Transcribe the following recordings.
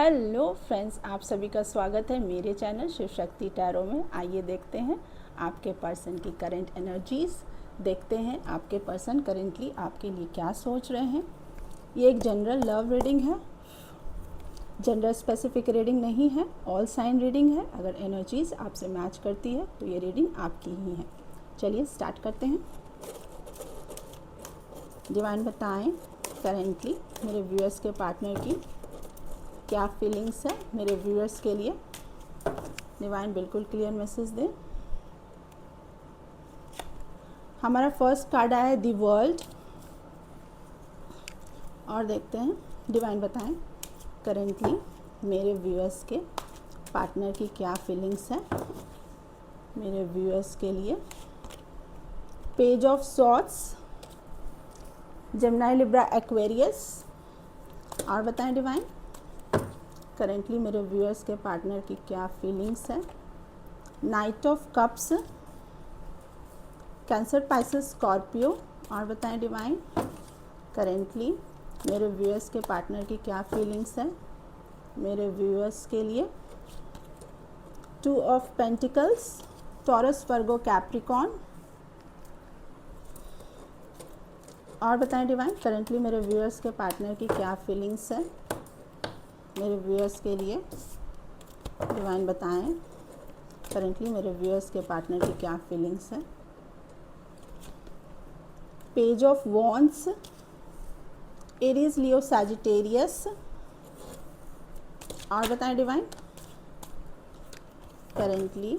Hello friends, आप सभी का स्वागत है मेरे चैनल शिव शक्ति टैरो में। आइए देखते हैं आपके पर्सन की करंट एनर्जीज। देखते हैं आपके पर्सन करेंटली आपके लिए क्या सोच रहे हैं। ये एक जनरल लव रीडिंग है, जेंडर स्पेसिफिक रीडिंग नहीं है, ऑल साइन रीडिंग है। अगर एनर्जीज आपसे मैच करती है तो ये रीडिंग आपकी ही है। चलिए स्टार्ट करते हैं। डिवाइन बताएं करेंटली मेरे व्यूअर्स के पार्टनर की क्या फीलिंग्स है मेरे व्यूअर्स के लिए। डिवाइन बिल्कुल क्लियर मैसेज दें। हमारा फर्स्ट कार्ड आया है द वर्ल्ड, और देखते हैं डिवाइन बताएं करेंटली मेरे व्यूअर्स के पार्टनर की क्या फीलिंग्स है मेरे व्यूअर्स के लिए। Page of swords, Gemini, Libra, Aquarius. और बताएं डिवाइन करेंटली मेरे व्यूअर्स के पार्टनर की क्या फीलिंग्स है। Night of cups, cancer, Pisces, Scorpio. और बताएं डिवाइन करेंटली मेरे व्यूअर्स के पार्टनर की क्या फीलिंग्स है मेरे व्यूअर्स के लिए। Two of pentacles, taurus, Virgo, Capricorn. और बताएं डिवाइन करेंटली मेरे व्यूअर्स के पार्टनर की क्या फीलिंग्स है मेरे व्यूअर्स के लिए। डिवाइन बताएं करेंटली मेरे व्यूअर्स के पार्टनर की क्या फीलिंग्स है। Page of wands, Aries, Leo, Sagittarius. और बताएं डिवाइन करेंटली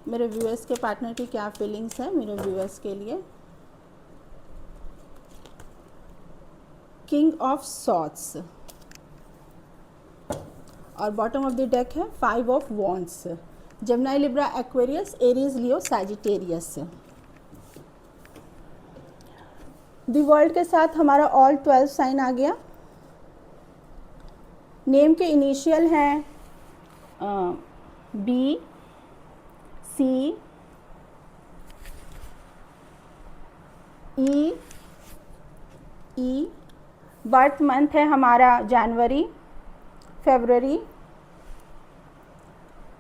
मेरे व्यूअर्स के पार्टनर की क्या फीलिंग्स है मेरे व्यूअर्स के लिए। किंग ऑफ सॉर्ड्स, और बॉटम ऑफ द डेक है five of wands, Gemini, Libra, Aquarius, Aries, Leo, Sagittarius. The world के साथ हमारा ऑल 12 साइन आ गया। नेम के इनिशियल हैं बी, सी, ई। बर्थ मंथ है हमारा जनवरी, फरवरी,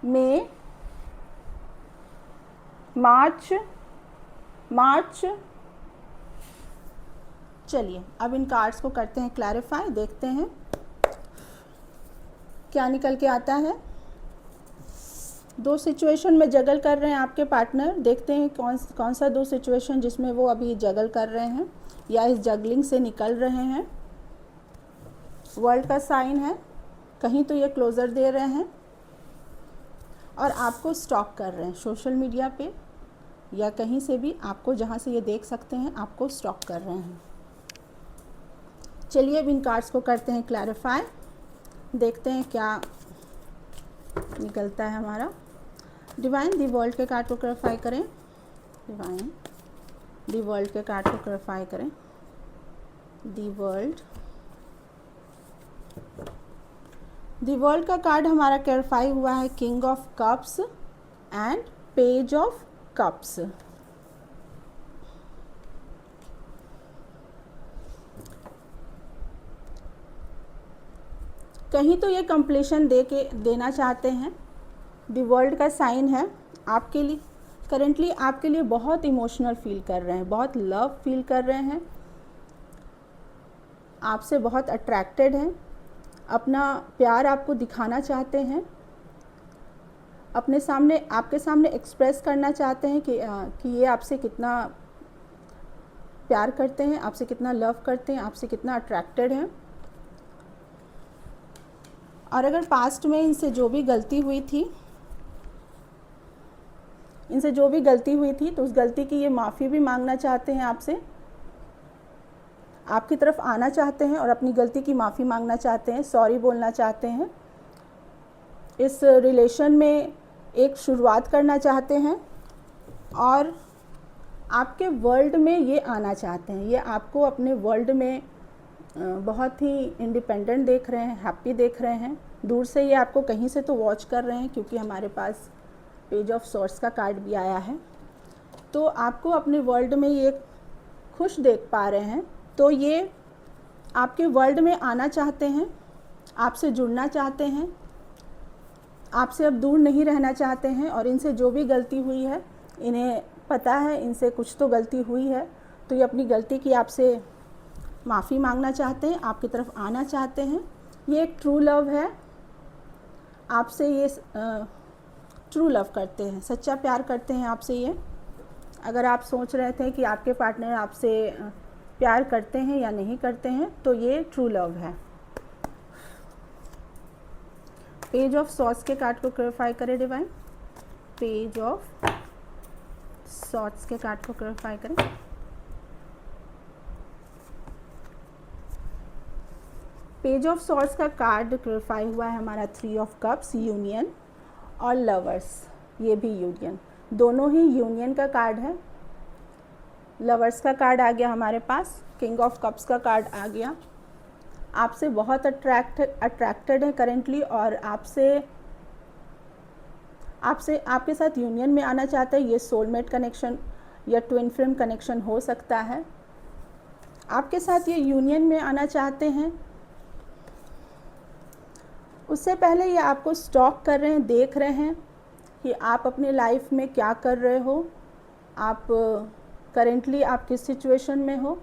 मई, मार्च। चलिए अब इन कार्ड्स को करते हैं क्लैरिफाई, देखते हैं क्या निकल के आता है। दो सिचुएशन में जगल कर रहे हैं आपके पार्टनर। देखते हैं कौन सा दो सिचुएशन जिसमें वो अभी जगल कर रहे हैं या इस जगलिंग से निकल रहे हैं। वर्ल्ड का साइन है, कहीं तो ये क्लोज़र दे रहे हैं और आपको स्टॉक कर रहे हैं सोशल मीडिया पे या कहीं से भी, आपको जहाँ से ये देख सकते हैं आपको स्टॉक कर रहे हैं। चलिए अब इन कार्ड्स को करते हैं क्लैरिफाई, देखते हैं क्या निकलता है हमारा। डिवाइन दी वर्ल्ड के कार्ड को क्लैरिफाई करें। डिवाइन दी वर्ल्ड के कार्ड को क्लैरिफाई करें। दी वर्ल्ड, दी वर्ल्ड का कार्ड हमारा क्लैरिफाई हुआ है king of cups and page of cups. कहीं तो ये कंप्लीशन देना चाहते हैं। दी वर्ल्ड का साइन है आपके लिए, करेंटली आपके लिए बहुत इमोशनल फील कर रहे हैं, बहुत लव फील कर रहे हैं, आपसे बहुत अट्रैक्टेड हैं, अपना प्यार आपको दिखाना चाहते हैं, अपने सामने, आपके सामने एक्सप्रेस करना चाहते हैं कि ये आपसे कितना प्यार करते हैं, आपसे कितना लव करते हैं, आपसे कितना अट्रैक्टेड हैं। और अगर पास्ट में इनसे जो भी गलती हुई थी तो उस गलती की ये माफ़ी भी मांगना चाहते हैं आपसे, आपकी तरफ आना चाहते हैं और अपनी गलती की माफ़ी मांगना चाहते हैं, सॉरी बोलना चाहते हैं, इस रिलेशन में एक शुरुआत करना चाहते हैं और आपके वर्ल्ड में ये आना चाहते हैं। ये आपको अपने वर्ल्ड में बहुत ही इंडिपेंडेंट देख रहे हैं, हैप्पी देख रहे हैं। दूर से ये आपको कहीं से तो वॉच कर रहे हैं क्योंकि हमारे पास पेज ऑफ सॉर्ड्स का कार्ड भी आया है। तो आपको अपने वर्ल्ड में ये खुश देख पा रहे हैं, तो ये आपके वर्ल्ड में आना चाहते हैं आपसे जुड़ना चाहते हैं, आपसे अब दूर नहीं रहना चाहते हैं, और इनसे जो भी गलती हुई है, इन्हें पता है इनसे कुछ तो गलती हुई है, तो ये अपनी गलती की आपसे माफ़ी मांगना चाहते हैं, आपकी तरफ आना चाहते हैं। ये एक ट्रू लव है, आपसे ये ट्रू लव करते हैं, सच्चा प्यार करते हैं आपसे ये। अगर आप सोच रहे थे कि आपके पार्टनर आपसे प्यार करते हैं या नहीं करते हैं, तो ये ट्रू लव है। पेज ऑफ सॉर्ट्स के कार्ड को क्लैरिफाई करें डिवाइन। पेज ऑफ सॉर्ट्स के कार्ड को क्लैरिफाई करें। पेज ऑफ सॉर्ट्स का कार्ड क्लैरिफाई हुआ है हमारा 3 ऑफ कप्स, यूनियन, और लवर्स, ये भी यूनियन, दोनों ही यूनियन का कार्ड है। लवर्स का कार्ड आ गया हमारे पास, किंग ऑफ कप्स का कार्ड आ गया। आपसे बहुत अट्रैक्टेड है करेंटली, और आपके साथ यूनियन में आना चाहता है। ये सोलमेट कनेक्शन या ट्विन फ्लेम कनेक्शन हो सकता है। आपके साथ ये यूनियन में आना चाहते हैं। उससे पहले ये आपको स्टॉक कर रहे हैं, देख रहे हैं कि आप अपने लाइफ में क्या कर रहे हो, आप करेंटली आप किस सिचुएशन में हो।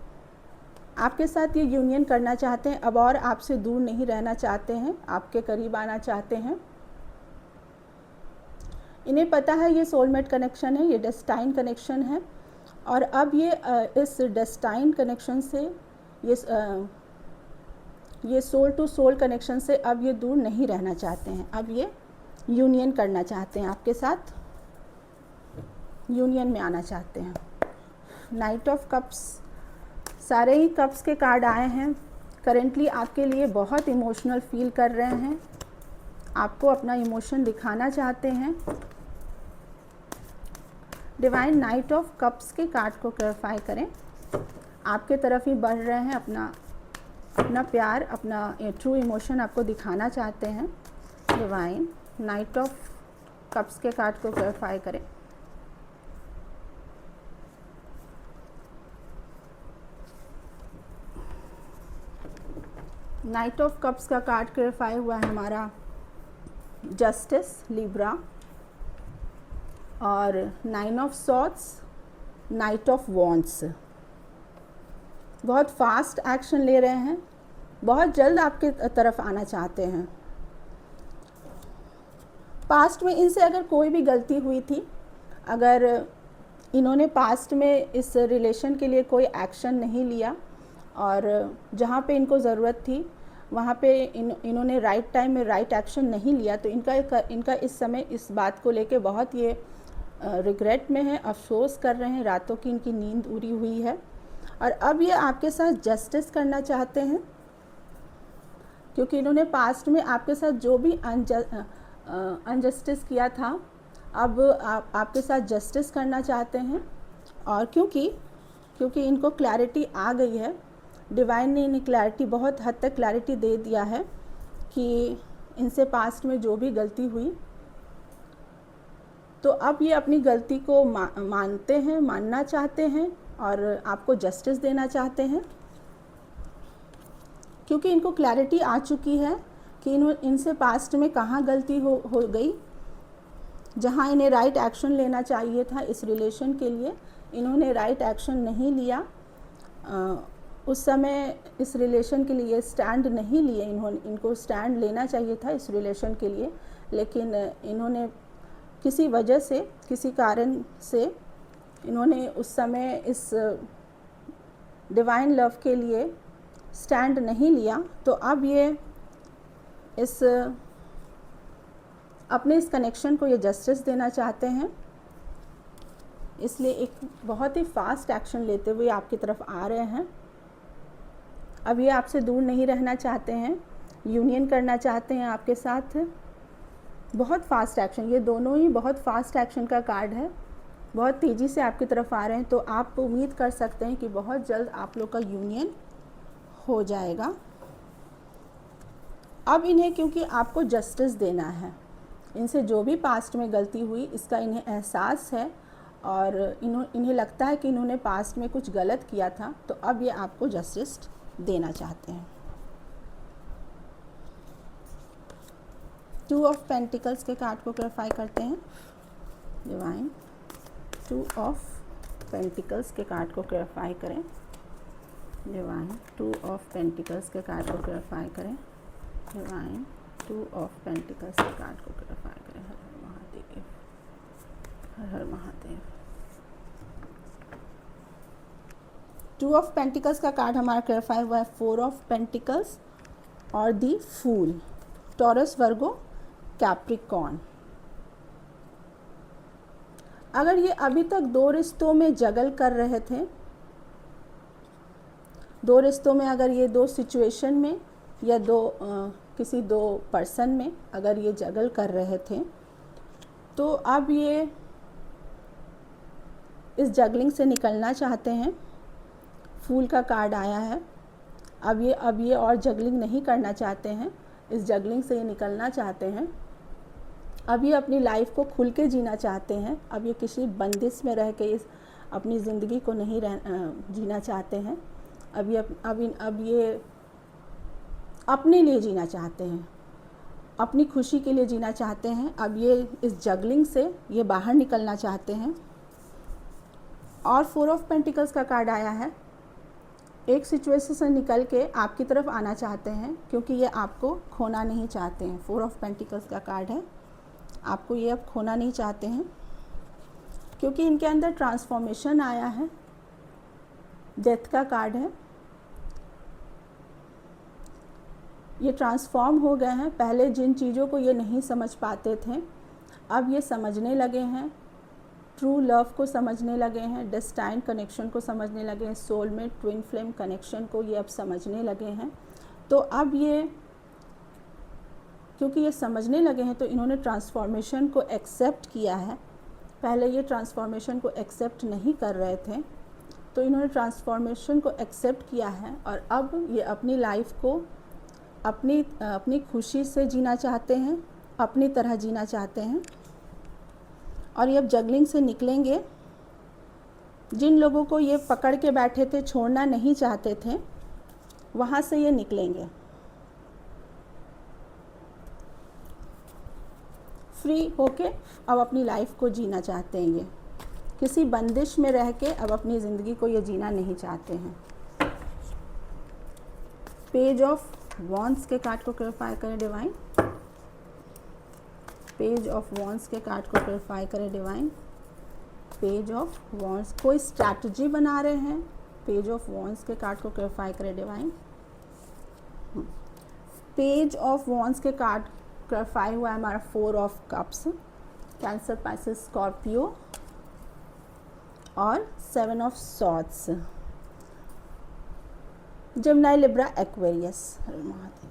आपके साथ ये यूनियन करना चाहते हैं अब, और आपसे दूर नहीं रहना चाहते हैं, आपके करीब आना चाहते हैं। इन्हें पता है ये सोलमेट कनेक्शन है, ये डेस्टाइन कनेक्शन है, और अब ये इस डेस्टाइन कनेक्शन से, ये सोल टू सोल कनेक्शन से अब ये दूर नहीं रहना चाहते हैं। अब ये यूनियन करना चाहते हैं, आपके साथ यूनियन में आना चाहते हैं। नाइट ऑफ कप्स, सारे ही कप्स के कार्ड आए हैं। करेंटली आपके लिए बहुत इमोशनल फील कर रहे हैं, आपको अपना इमोशन दिखाना चाहते हैं। डिवाइन नाइट ऑफ कप्स के कार्ड को क्लैरिफाई करें। आपके तरफ ही बढ़ रहे हैं, अपना प्यार, अपना ट्रू इमोशन आपको दिखाना चाहते हैं। डिवाइन नाइट ऑफ कप्स के कार्ड को क्लैरिफाई करें। नाइट ऑफ कप्स का कार्ड क्लैरिफाई हुआ है हमारा जस्टिस, लिब्रा, और 9 of swords, knight of wands. बहुत फास्ट एक्शन ले रहे हैं, बहुत जल्द आपके तरफ आना चाहते हैं। पास्ट में इनसे अगर कोई भी गलती हुई थी, अगर इन्होंने पास्ट में इस रिलेशन के लिए कोई एक्शन नहीं लिया, और जहाँ पे इनको ज़रूरत थी वहाँ पे इन्होंने राइट टाइम में राइट एक्शन नहीं लिया, तो इनका इस समय इस बात को लेके बहुत ये रिग्रेट में है, अफसोस कर रहे हैं, रातों की इनकी नींद उड़ी हुई है। और अब ये आपके साथ जस्टिस करना चाहते हैं, क्योंकि इन्होंने पास्ट में आपके साथ जो भी अनजस्टिस किया था, अब आपके साथ जस्टिस करना चाहते हैं। और क्योंकि इनको क्लैरिटी आ गई है, डिवाइन ने इन्हें क्लैरिटी, बहुत हद तक क्लैरिटी दे दिया है कि इनसे पास्ट में जो भी गलती हुई, तो अब ये अपनी गलती को मानते हैं, मानना चाहते हैं, और आपको जस्टिस देना चाहते हैं, क्योंकि इनको क्लैरिटी आ चुकी है कि इनसे पास्ट में कहाँ गलती हो गई। जहाँ इन्हें राइट एक्शन लेना चाहिए था इस रिलेशन के लिए, इन्होंने राइट एक्शन नहीं लिया। उस समय इस रिलेशन के लिए स्टैंड नहीं लिए, इनको स्टैंड लेना चाहिए था इस रिलेशन के लिए, लेकिन इन्होंने किसी वजह से, किसी कारण से इन्होंने उस समय इस डिवाइन लव के लिए स्टैंड नहीं लिया। तो अब ये अपने इस कनेक्शन को ये जस्टिस देना चाहते हैं, इसलिए एक बहुत ही फास्ट एक्शन लेते हुए आपकी तरफ आ रहे हैं। अब ये आपसे दूर नहीं रहना चाहते हैं, यूनियन करना चाहते हैं आपके साथ। बहुत फास्ट एक्शन, ये दोनों ही बहुत फास्ट एक्शन का कार्ड है, बहुत तेज़ी से आपकी तरफ आ रहे हैं। तो आप उम्मीद कर सकते हैं कि बहुत जल्द आप लोग का यूनियन हो जाएगा। अब इन्हें, क्योंकि आपको जस्टिस देना है, इनसे जो भी पास्ट में गलती हुई इसका इन्हें एहसास है, और इन्हें लगता है कि इन्होंने पास्ट में कुछ गलत किया था, तो अब ये आपको जस्टिस देना चाहते हैं। 2 ऑफ पेंटिकल्स के कार्ड को क्लैरिफाई करते हैं डिवाइन। 2 ऑफ पेंटिकल्स के कार्ड को क्लैरिफाई करें डिवाइन। 2 ऑफ पेंटिकल्स के कार्ड को क्लैरिफाई करें डिवाइन। 2 ऑफ पेंटिकल्स के कार्ड को क्लैरिफाई करें। हर हर महादेव, हर हर महादेव। 2 ऑफ पेंटिकल्स का कार्ड हमारा क्लैरिफाई हुआ है 4 ऑफ पेंटिकल्स और दी फूल। टॉरस, वर्गो, कैप्रिकॉर्न। अगर ये अभी तक 2 रिश्तों में जगल कर रहे थे, 2 रिश्तों में, अगर ये 2 सिचुएशन में या किसी 2 पर्सन में अगर ये जगल कर रहे थे, तो अब ये इस जगलिंग से निकलना चाहते हैं। फूल का कार्ड आया है। अब ये और जगलिंग नहीं करना चाहते हैं, इस जगलिंग से ये निकलना चाहते हैं। अब ये अपनी लाइफ को खुल के जीना चाहते हैं। अब ये किसी बंदिश में रह के इस अपनी ज़िंदगी को नहीं जीना चाहते हैं। अब ये अपने लिए जीना चाहते हैं, अपनी खुशी के लिए जीना चाहते हैं। अब ये इस जगलिंग से ये बाहर निकलना चाहते हैं। और 4 ऑफ पेंटिकल्स का कार्ड आया है। एक सिचुएशन से निकल के आपकी तरफ आना चाहते हैं, क्योंकि ये आपको खोना नहीं चाहते हैं। 4 ऑफ पेंटिकल्स का कार्ड है। आपको ये अब खोना नहीं चाहते हैं, क्योंकि इनके अंदर ट्रांसफॉर्मेशन आया है। डेथ का कार्ड है। ये ट्रांसफॉर्म हो गए हैं। पहले जिन चीज़ों को ये नहीं समझ पाते थे, अब ये समझने लगे हैं। ट्रू लव को समझने लगे हैं, डेस्टाइन कनेक्शन को समझने लगे हैं, सोलमेट, ट्विन फ्लेम कनेक्शन को ये अब समझने लगे हैं। तो अब ये, क्योंकि ये समझने लगे हैं, तो इन्होंने ट्रांसफॉर्मेशन को एक्सेप्ट किया है। पहले ये ट्रांसफॉर्मेशन को एक्सेप्ट नहीं कर रहे थे, तो इन्होंने ट्रांसफॉर्मेशन को एक्सेप्ट किया है। और अब ये अपनी लाइफ को अपनी खुशी से जीना चाहते हैं, अपनी तरह जीना चाहते हैं। और ये अब जगलिंग से निकलेंगे। जिन लोगों को ये पकड़ के बैठे थे, छोड़ना नहीं चाहते थे, वहाँ से ये निकलेंगे। फ्री होके अब अपनी लाइफ को जीना चाहते हैं। ये किसी बंदिश में रह के अब अपनी ज़िंदगी को ये जीना नहीं चाहते हैं। पेज ऑफ वॉन्ड्स के कार्ड को क्लैरिफाई करें डिवाइन। पेज ऑफ वॉन्ड्स के कार्ड को क्लैरिफाई करें डिवाइन। पेज ऑफ वॉन्ड्स, कोई स्ट्रैटेजी बना रहे हैं। पेज ऑफ वॉन्ड्स के कार्ड को क्लैरिफाई करें डिवाइन। पेज ऑफ वॉन्ड्स के कार्ड क्लैरिफाई हुआ है हमारा 4 of cups. Cancer, Pisces, Scorpio और 7 of swords. Gemini, Libra, Aquarius. Mahadev.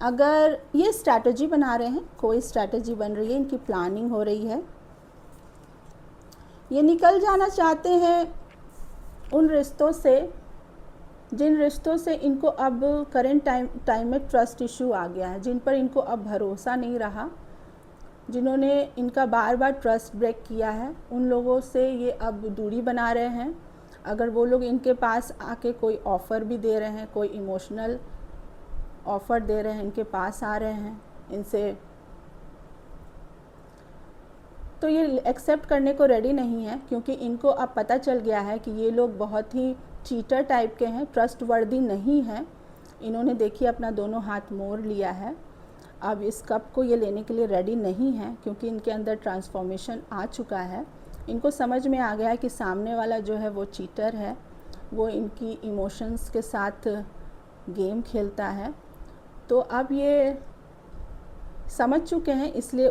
अगर ये स्ट्रैटेजी बना रहे हैं, कोई स्ट्रैटेजी बन रही है, इनकी प्लानिंग हो रही है, ये निकल जाना चाहते हैं उन रिश्तों से जिन रिश्तों से इनको अब करेंट टाइम में ट्रस्ट इशू आ गया है, जिन पर इनको अब भरोसा नहीं रहा, जिन्होंने इनका बार बार ट्रस्ट ब्रेक किया है, उन लोगों से ये अब दूरी बना रहे हैं। अगर वो लोग इनके पास आके कोई ऑफ़र भी दे रहे हैं, कोई इमोशनल ऑफ़र दे रहे हैं, इनके पास आ रहे हैं इनसे, तो ये एक्सेप्ट करने को रेडी नहीं है, क्योंकि इनको अब पता चल गया है कि ये लोग बहुत ही चीटर टाइप के हैं, ट्रस्टवर्दी नहीं हैं। इन्होंने देखिए अपना दोनों हाथ मोड़ लिया है। अब इस कप को ये लेने के लिए रेडी नहीं है, क्योंकि इनके अंदर ट्रांसफॉर्मेशन आ चुका है। इनको समझ में आ गया है कि सामने वाला जो है वो चीटर है, वो इनकी इमोशंस के साथ गेम खेलता है। तो अब ये समझ चुके हैं, इसलिए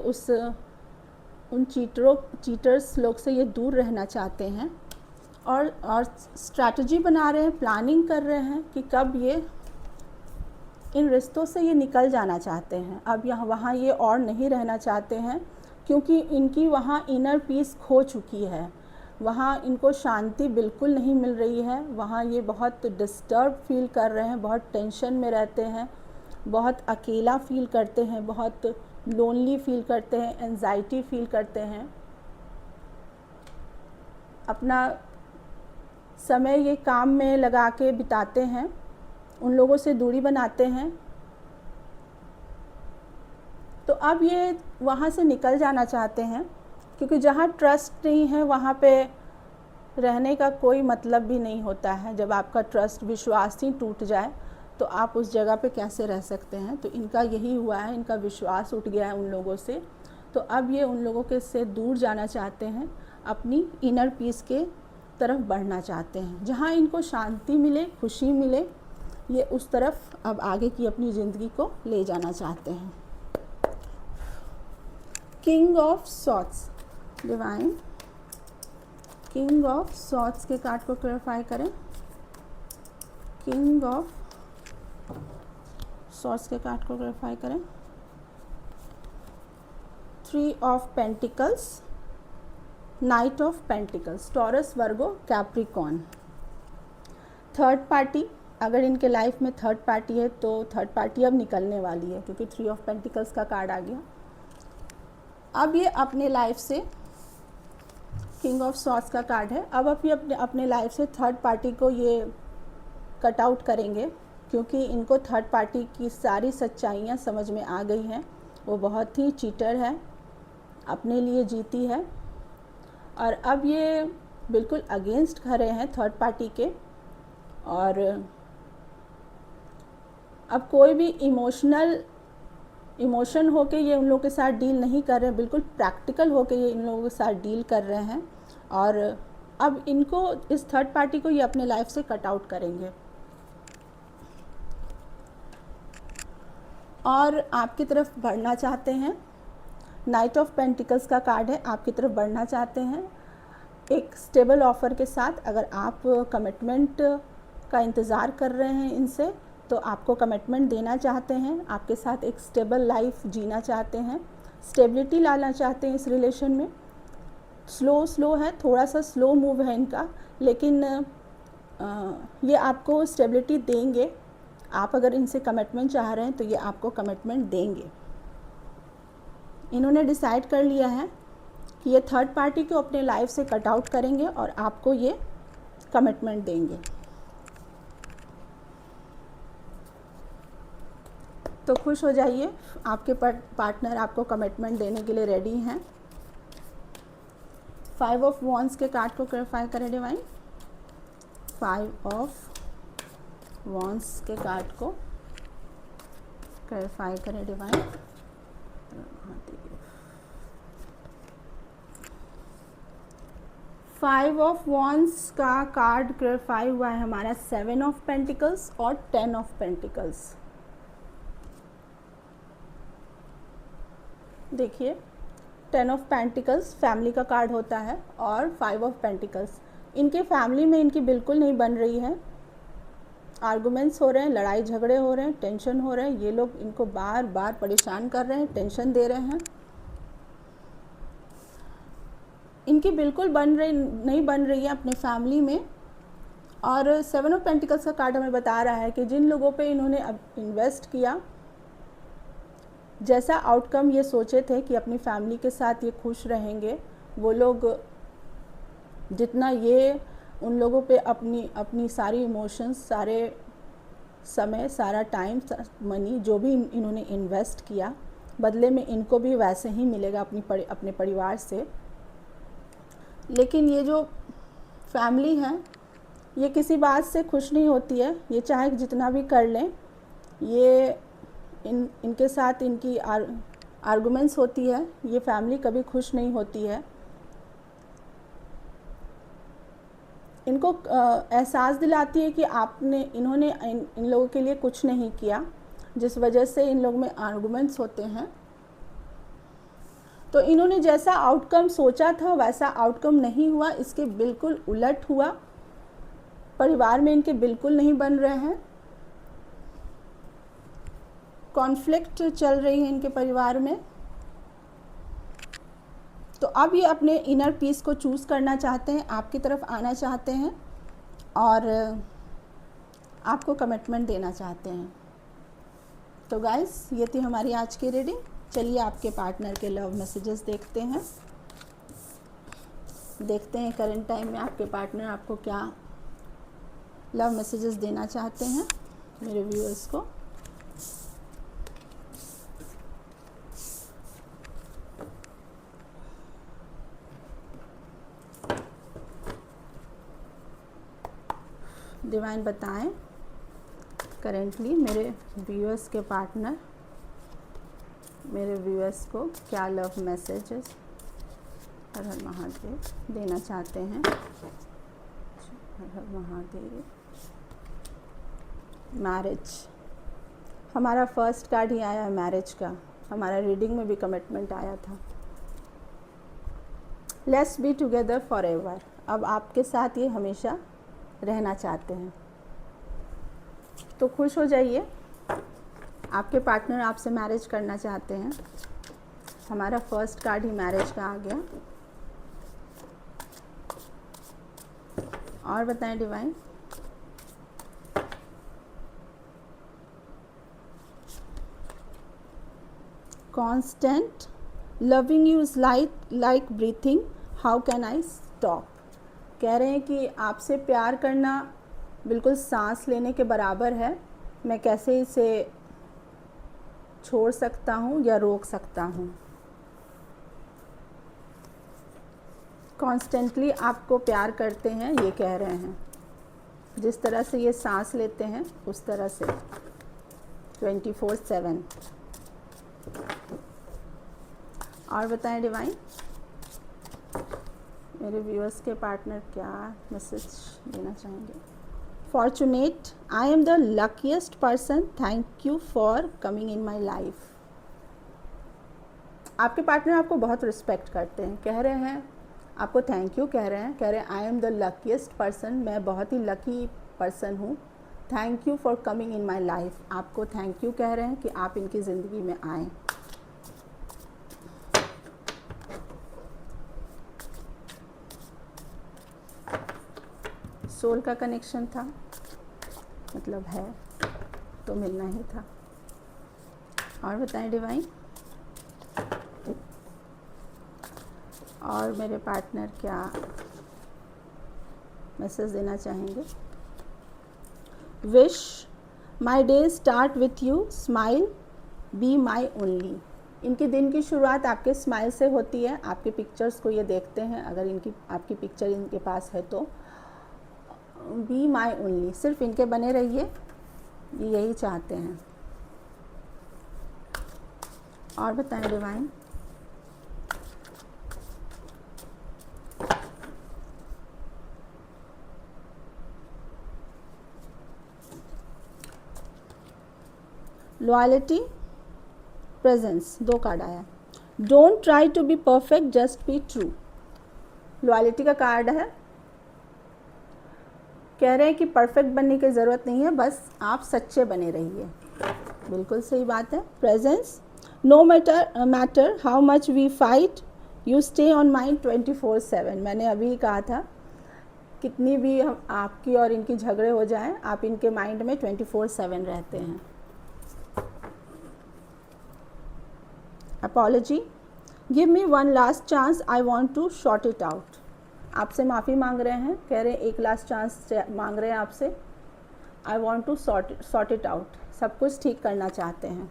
उन चीटर्स लोग से ये दूर रहना चाहते हैं और स्ट्रैटेजी बना रहे हैं, प्लानिंग कर रहे हैं कि कब ये इन रिश्तों से ये निकल जाना चाहते हैं। अब वहाँ ये और नहीं रहना चाहते हैं, क्योंकि इनकी वहाँ इनर पीस खो चुकी है। वहाँ इनको शांति बिल्कुल नहीं मिल रही है। वहाँ ये बहुत डिस्टर्ब फील कर रहे हैं, बहुत टेंशन में रहते हैं, बहुत अकेला फील करते हैं, बहुत लोनली फील करते हैं, एंजाइटी फील करते हैं। अपना समय ये काम में लगा के बिताते हैं, उन लोगों से दूरी बनाते हैं। तो अब ये वहाँ से निकल जाना चाहते हैं, क्योंकि जहाँ ट्रस्ट नहीं है वहाँ पे रहने का कोई मतलब भी नहीं होता है। जब आपका ट्रस्ट, विश्वास ही टूट जाए तो आप उस जगह पे कैसे रह सकते हैं। तो इनका यही हुआ है, इनका विश्वास उठ गया है उन लोगों से। तो अब ये उन लोगों के से दूर जाना चाहते हैं, अपनी इनर पीस के तरफ बढ़ना चाहते हैं, जहाँ इनको शांति मिले, खुशी मिले, ये उस तरफ अब आगे की अपनी ज़िंदगी को ले जाना चाहते हैं। King of swords, divine king of swords के कार्ड को क्लैरिफाई करें। किंग ऑफ सॉर्ड्स के कार्ड को क्लैरिफाई करें। 3 of pentacles, night of pentacles, taurus, Virgo, Capricorn. Third party, अगर इनके लाइफ में थर्ड पार्टी है तो थर्ड पार्टी अब निकलने वाली है, क्योंकि 3 ऑफ पेंटिकल्स का कार्ड आ गया। अब ये अपने लाइफ से, किंग ऑफ सॉर्ड्स का कार्ड है, अब ये अपने लाइफ से थर्ड पार्टी को ये कट आउट करेंगे, क्योंकि इनको थर्ड पार्टी की सारी सच्चाइयाँ समझ में आ गई हैं। वो बहुत ही चीटर है, अपने लिए जीती है, और अब ये बिल्कुल अगेंस्ट खड़े हैं थर्ड पार्टी के। और अब कोई भी इमोशन होके ये उन लोगों के साथ डील नहीं कर रहे हैं, बिल्कुल प्रैक्टिकल होके ये इन लोगों के साथ डील कर रहे हैं। और अब इनको, इस थर्ड पार्टी को ये अपने लाइफ से कट आउट करेंगे और आपकी तरफ बढ़ना चाहते हैं। नाइट ऑफ पेंटिकल्स का कार्ड है, आपकी तरफ बढ़ना चाहते हैं एक स्टेबल ऑफ़र के साथ। अगर आप कमिटमेंट का इंतज़ार कर रहे हैं इनसे, तो आपको कमिटमेंट देना चाहते हैं, आपके साथ एक स्टेबल लाइफ जीना चाहते हैं, स्टेबिलिटी लाना चाहते हैं इस रिलेशन में। स्लो है, थोड़ा सा स्लो मूव है इनका, लेकिन ये आपको स्टेबिलिटी देंगे। आप अगर इनसे कमिटमेंट चाह रहे हैं तो ये आपको कमिटमेंट देंगे। इन्होंने डिसाइड कर लिया है कि ये थर्ड पार्टी को अपने लाइफ से कट आउट करेंगे और आपको ये कमिटमेंट देंगे। तो खुश हो जाइए, आपके पार्टनर आपको कमिटमेंट देने के लिए रेडी हैं। 5 ऑफ वॉन्ड्स के कार्ड को क्लैरिफाई करें डिवाइन। 5 ऑफ वॉन्ड्स के कार्ड को क्लैरिफाई करें डिवाइन। 5 ऑफ वॉन्ड्स का कार्ड क्लैरिफाई हुआ है हमारा 7 ऑफ पेंटिकल्स और 10 ऑफ पेंटिकल्स। देखिए, 10 ऑफ पेंटिकल्स फैमिली का कार्ड होता है और 5 ऑफ पेंटिकल्स, इनके फैमिली में इनकी बिल्कुल नहीं बन रही है। आर्गुमेंट्स हो रहे हैं, लड़ाई झगड़े हो रहे हैं, टेंशन हो रहे हैं। ये लोग इनको बार बार परेशान कर रहे हैं, टेंशन दे रहे हैं। इनकी बिल्कुल नहीं बन रही है अपने फैमिली में। और 7 ऑफ पेंटिकल्स का कार्ड हमें बता रहा है कि जिन लोगों पे इन्होंने अब इन्वेस्ट किया, जैसा आउटकम ये सोचे थे कि अपनी फैमिली के साथ ये खुश रहेंगे, वो लोग जितना ये उन लोगों पे अपनी सारी इमोशंस, सारे समय, सारा टाइम, मनी जो भी इन्होंने इन्वेस्ट किया, बदले में इनको भी वैसे ही मिलेगा अपने परिवार से। लेकिन ये जो फैमिली है, ये किसी बात से खुश नहीं होती है। ये चाहे जितना भी कर लें, ये इनके साथ इनकी आर्गुमेंट्स होती है, ये फैमिली कभी खुश नहीं होती है। इनको एहसास दिलाती है कि इन्होंने इन लोगों के लिए कुछ नहीं किया, जिस वजह से इन लोगों में आर्गुमेंट्स होते हैं। तो इन्होंने जैसा आउटकम सोचा था वैसा आउटकम नहीं हुआ, इसके बिल्कुल उलट हुआ। परिवार में इनके बिल्कुल नहीं बन रहे हैं, कॉन्फ्लिक्ट चल रही है इनके परिवार में। तो अब ये अपने इनर पीस को चूज़ करना चाहते हैं, आपकी तरफ आना चाहते हैं और आपको कमिटमेंट देना चाहते हैं। तो गाइस, ये थी हमारी आज की रीडिंग। चलिए आपके पार्टनर के लव मैसेजेस देखते हैं करंट टाइम में आपके पार्टनर आपको क्या लव मैसेजेस देना चाहते हैं मेरे व्यूअर्स को। डिवाइन बताएं करेंटली मेरे व्यूअर्स के पार्टनर मेरे व्यूअर्स को क्या लव मैसेजेस हर हर महादेव देना चाहते हैं। हर हर महादेव। मैरिज, हमारा फर्स्ट कार्ड ही आया है मैरिज का, हमारा रीडिंग में भी कमिटमेंट आया था। Let's be together for ever, अब आपके साथ ये हमेशा रहना चाहते हैं। तो खुश हो जाइए, आपके पार्टनर आपसे मैरिज करना चाहते हैं। हमारा फर्स्ट कार्ड ही मैरिज का आ गया। और बताएं divine. Constant, loving you is like breathing, how can I stop. कह रहे हैं कि आपसे प्यार करना बिल्कुल सांस लेने के बराबर है, मैं कैसे इसे छोड़ सकता हूँ या रोक सकता हूँ। कॉन्स्टेंटली आपको प्यार करते हैं ये कह रहे हैं, जिस तरह से ये सांस लेते हैं उस तरह से 24/7। और बताएं डिवाइन मेरे व्यूअर्स के पार्टनर क्या मैसेज देना चाहेंगे। Fortunate, I am the luckiest person, thank you for coming in my life. आपके पार्टनर आपको बहुत रिस्पेक्ट करते हैं, कह रहे हैं आपको थैंक यू कह रहे हैं I am the luckiest person, मैं बहुत ही लकी पर्सन हूँ। Thank you for coming in my life, आपको थैंक यू कह रहे हैं कि आप इनकी ज़िंदगी में आएँ। सोल का कनेक्शन था, मतलब है तो मिलना ही था। और बताएं डिवाइन, और मेरे पार्टनर क्या मैसेज देना चाहेंगे। Wish my day start with you, smile be my only. इनके दिन की शुरुआत आपके स्माइल से होती है। आपके पिक्चर्स को ये देखते हैं, अगर इनकी आपकी पिक्चर इनके पास है तो बी माई ओनली, सिर्फ इनके बने रहिए, ये यही चाहते हैं। और बताएं डिवाइन, लॉयल्टी, प्रेजेंस, 2 कार्ड आया। Don't try to be perfect, just be true. Loyalty का कार्ड है, कह रहे हैं कि परफेक्ट बनने की ज़रूरत नहीं है, बस आप सच्चे बने रहिए। बिल्कुल सही बात है। Presence, no matter how much we fight, you stay on mind 24/7। मैंने अभी कहा था, कितनी भी हम आपकी और इनकी झगड़े हो जाएं, आप इनके माइंड में 24/7 रहते हैं। Apology, give me one last chance, I want to sort it out. आपसे माफ़ी मांग रहे हैं, कह रहे हैं एक लास्ट चांस मांग रहे हैं आपसे। I want to sort it out, सब कुछ ठीक करना चाहते हैं।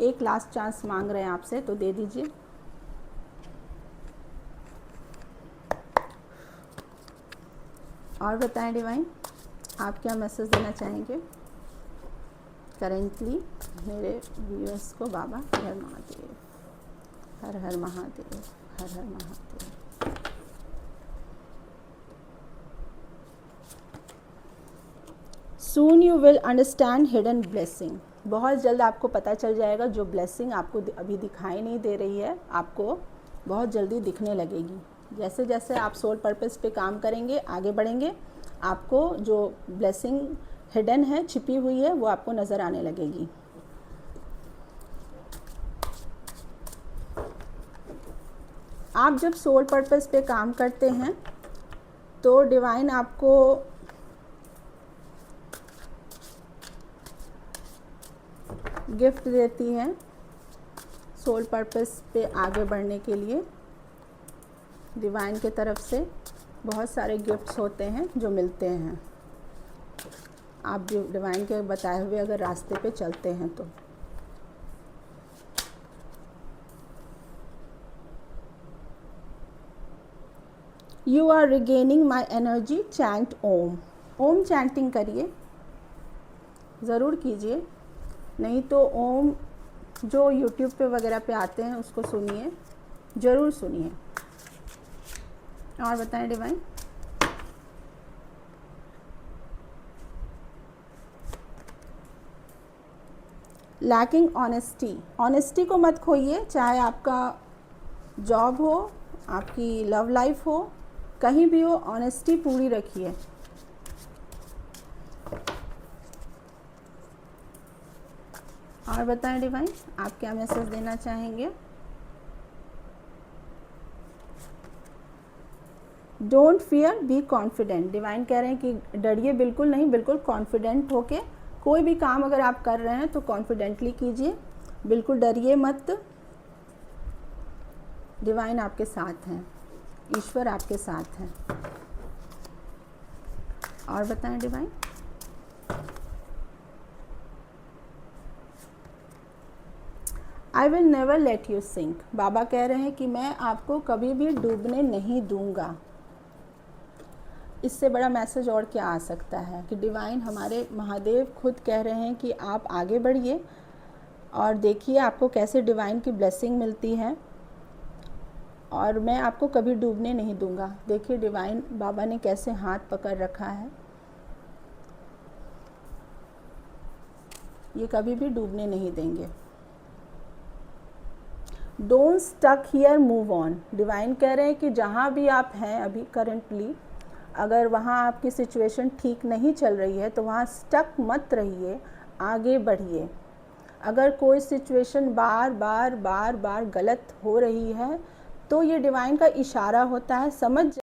एक लास्ट चांस मांग रहे हैं आपसे, तो दे दीजिए। और बताएं डिवाइन, आप क्या मैसेज देना चाहेंगे करेंटली मेरे व्यूअर्स को। बाबा हर हर महादेव, हर हर महादेव, हर हर Mahadev. Soon you will understand hidden blessing, बहुत जल्द आपको पता चल जाएगा जो ब्लेसिंग आपको अभी दिखाई नहीं दे रही है, आपको बहुत जल्दी दिखने लगेगी। जैसे जैसे आप सोल पर्पस पे काम करेंगे, आगे बढ़ेंगे, आपको जो ब्लेसिंग हिडन है, छिपी हुई है, वो आपको नज़र आने लगेगी। आप जब सोल पर्पस पे काम करते हैं तो डिवाइन आपको गिफ्ट देती है सोल पर्पस पे आगे बढ़ने के लिए। डिवाइन के तरफ से बहुत सारे गिफ्ट्स होते हैं जो मिलते हैं, आप डिवाइन के बताए हुए अगर रास्ते पे चलते हैं तो। You are regaining my energy, chant Om. Om chanting करिए, ज़रूर कीजिए, नहीं तो ओम जो यूट्यूब पे वगैरह पे आते हैं उसको सुनिए, ज़रूर सुनिए। और बताएं डिवाइन। लैकिंग ऑनेस्टी, ऑनेस्टी को मत खोइए, चाहे आपका जॉब हो, आपकी लव लाइफ हो, कहीं भी हो, ऑनेस्टी पूरी रखिए। और बताएं डिवाइन, आप क्या मैसेज देना चाहेंगे। Don't fear, be confident. Divine कह रहे हैं कि डरिए बिल्कुल नहीं, बिल्कुल कॉन्फिडेंट होके कोई भी काम अगर आप कर रहे हैं तो कॉन्फिडेंटली कीजिए, बिल्कुल डरिए मत। डिवाइन आपके साथ हैं, ईश्वर आपके साथ हैं। और बताएं divine. I will never let you sink. बाबा कह रहे हैं कि मैं आपको कभी भी डूबने नहीं दूंगा। इससे बड़ा मैसेज और क्या आ सकता है कि डिवाइन हमारे महादेव खुद कह रहे हैं कि आप आगे बढ़िए और देखिए आपको कैसे डिवाइन की ब्लेसिंग मिलती है, और मैं आपको कभी डूबने नहीं दूंगा। देखिए डिवाइन बाबा ने कैसे हाथ पकड़ रखा है, ये कभी भी डूबने नहीं देंगे। Don't stuck here, move on. Divine कह रहे हैं कि जहाँ भी आप हैं अभी करेंटली, अगर वहाँ आपकी सिचुएशन ठीक नहीं चल रही है तो वहाँ स्टक मत रहिए, आगे बढ़िए। अगर कोई सिचुएशन बार बार गलत हो रही है तो ये डिवाइन का इशारा होता है, समझ